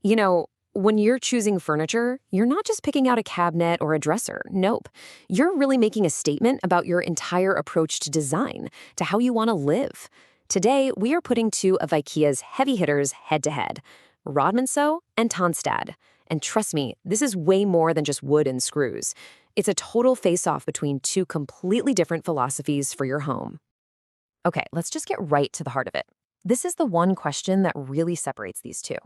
You know, when you're choosing furniture, you're not just picking out a cabinet or a dresser. Nope. You're really making a statement about your entire approach to design, to how you want to live. Today, we are putting two of IKEA's heavy hitters head to head, RÅDMANSÖ and TONSTAD. And trust me, this is way more than just wood and screws. It's a total face-off between two completely different philosophies for your home. Okay, let's just get right to the heart of it. This is the one question that really separates these two.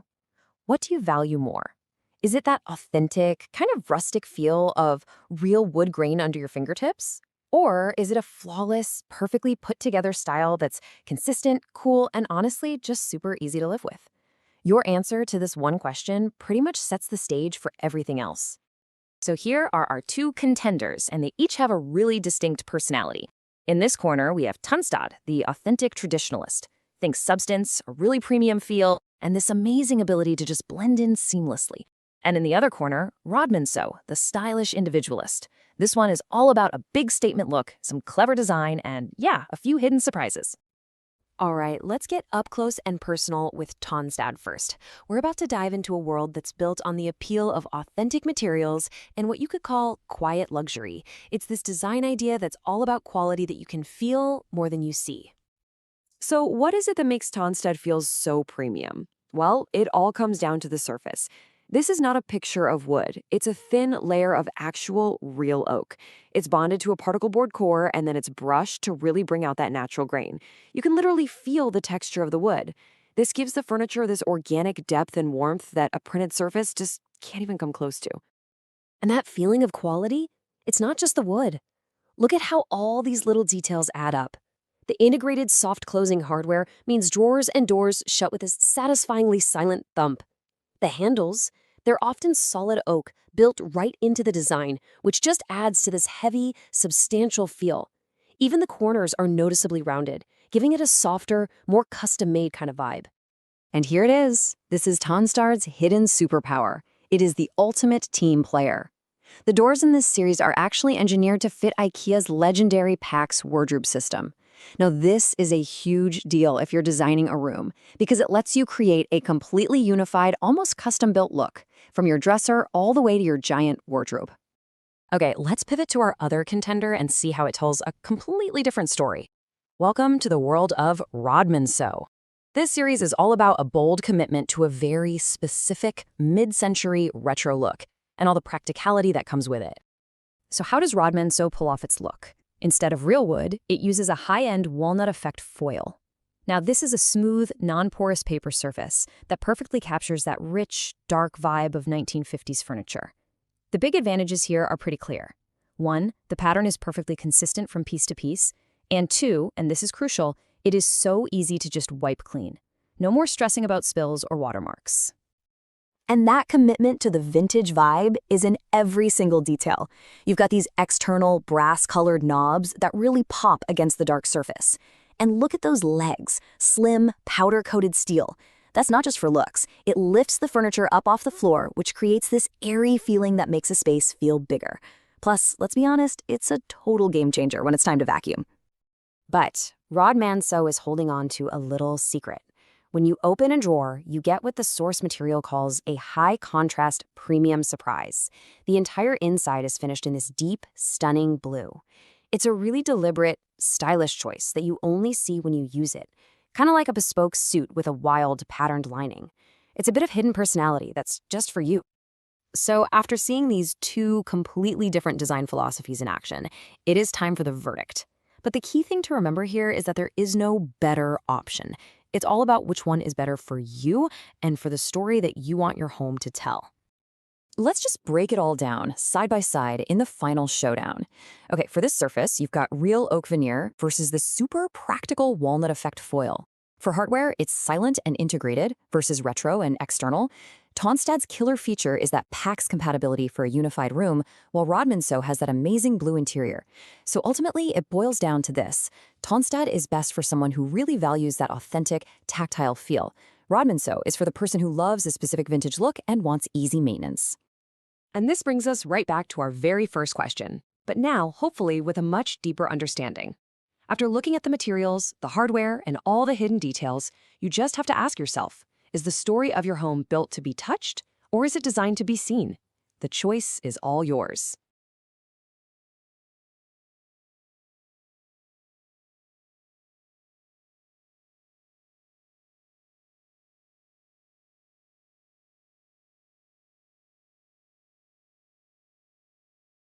What do you value more? Is it that authentic, kind of rustic feel of real wood grain under your fingertips? Or is it a flawless, perfectly put together style that's consistent, cool, and honestly just super easy to live with? Your answer to this one question pretty much sets the stage for everything else. So here are our two contenders, and they each have a really distinct personality. In this corner, we have TONSTAD, the authentic traditionalist. Think substance, a really premium feel, and this amazing ability to just blend in seamlessly. And in the other corner, RÅDMANSÖ, the stylish individualist. This one is all about a big statement look, some clever design, and yeah, a few hidden surprises. All right, let's get up close and personal with TONSTAD first. We're about to dive into a world that's built on the appeal of authentic materials and what you could call quiet luxury. It's this design idea that's all about quality that you can feel more than you see. So what is it that makes TONSTAD feel so premium? Well, it all comes down to the surface. This is not a picture of wood. It's a thin layer of actual, real oak. It's bonded to a particle board core, and then it's brushed to really bring out that natural grain. You can literally feel the texture of the wood. This gives the furniture this organic depth and warmth that a printed surface just can't even come close to. And that feeling of quality, it's not just the wood. Look at how all these little details add up. The integrated soft closing hardware means drawers and doors shut with a satisfyingly silent thump. The handles, they're often solid oak built right into the design, which just adds to this heavy, substantial feel. Even the corners are noticeably rounded, giving it a softer, more custom-made kind of vibe. And here it is. This is TONSTAD's hidden superpower. It is the ultimate team player. The doors in this series are actually engineered to fit IKEA's legendary PAX wardrobe system. Now, this is a huge deal if you're designing a room, because it lets you create a completely unified, almost custom-built look, from your dresser all the way to your giant wardrobe. Okay, let's pivot to our other contender and see how it tells a completely different story. Welcome to the world of RÅDMANSÖ. This series is all about a bold commitment to a very specific, mid-century retro look, and all the practicality that comes with it. So how does RÅDMANSÖ pull off its look? Instead of real wood, it uses a high-end walnut effect foil. Now, this is a smooth, non-porous paper surface that perfectly captures that rich, dark vibe of 1950s furniture. The big advantages here are pretty clear. 1, the pattern is perfectly consistent from piece to piece. And 2, and this is crucial, it is so easy to just wipe clean. No more stressing about spills or watermarks. And that commitment to the vintage vibe is in every single detail. You've got these external brass-colored knobs that really pop against the dark surface. And look at those legs, slim, powder-coated steel. That's not just for looks. It lifts the furniture up off the floor, which creates this airy feeling that makes a space feel bigger. Plus, let's be honest, it's a total game changer when it's time to vacuum. But RÅDMANSÖ is holding on to a little secret. When you open a drawer, you get what the source material calls a high-contrast premium surprise. The entire inside is finished in this deep, stunning blue. It's a really deliberate, stylish choice that you only see when you use it, kind of like a bespoke suit with a wild, patterned lining. It's a bit of hidden personality that's just for you. So after seeing these two completely different design philosophies in action, it is time for the verdict. But the key thing to remember here is that there is no better option. It's all about which one is better for you and for the story that you want your home to tell. Let's just break it all down, side by side, in the final showdown. Okay, for this surface, you've got real oak veneer versus the super practical walnut effect foil. For hardware, it's silent and integrated versus retro and external. TONSTAD's killer feature is that PAX compatibility for a unified room, while RÅDMANSÖ has that amazing blue interior. So ultimately, it boils down to this. TONSTAD is best for someone who really values that authentic, tactile feel. RÅDMANSÖ is for the person who loves a specific vintage look and wants easy maintenance. And this brings us right back to our very first question, but now, hopefully, with a much deeper understanding. After looking at the materials, the hardware, and all the hidden details, you just have to ask yourself, Is the story of your home built to be touched, or is it designed to be seen? The choice is all yours.